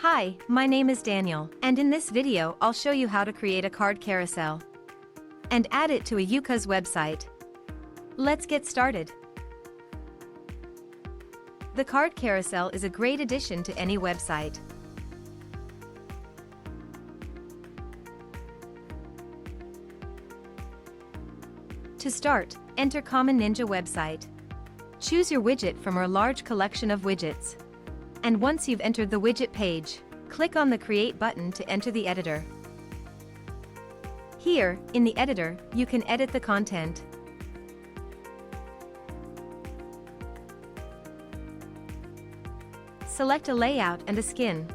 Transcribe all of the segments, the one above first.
Hi, my name is Daniel, and in this video I'll show you how to create a card carousel and add it to a Ucoz website. Let's get started. The card carousel is a great addition to any website. To start, enter Common Ninja website. Choose your widget from our large collection of widgets. And once you've entered the widget page, click on the Create button to enter the editor. Here, in the editor, you can edit the content. Select a layout and a skin.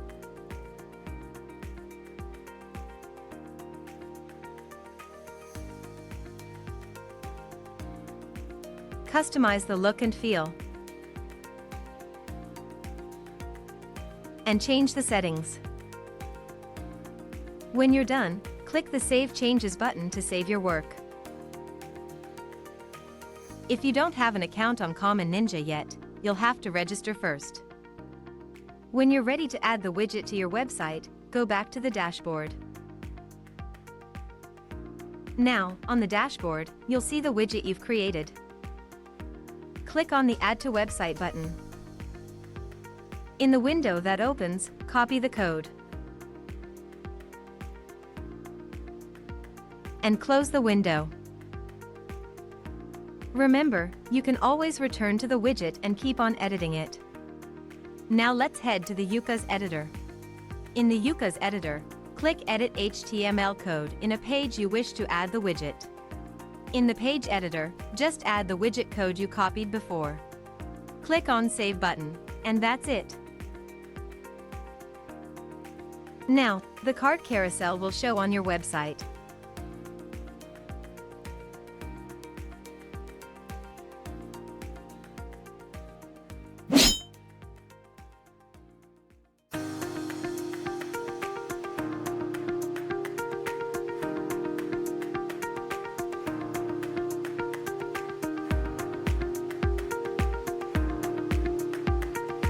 Customize the look and feel. And change the settings. When you're done, click the Save Changes button to save your work. If you don't have an account on Common Ninja yet, you'll have to register first. When you're ready to add the widget to your website, go back to the dashboard. Now, on the dashboard, you'll see the widget you've created. Click on the Add to Website button. In the window that opens, copy the code and close the window. Remember, you can always return to the widget and keep on editing it. Now let's head to the Ucoz editor. In the Ucoz editor, click Edit HTML code in a page you wish to add the widget. In the page editor, just add the widget code you copied before. Click on Save button, and that's it. Now, the card carousel will show on your website.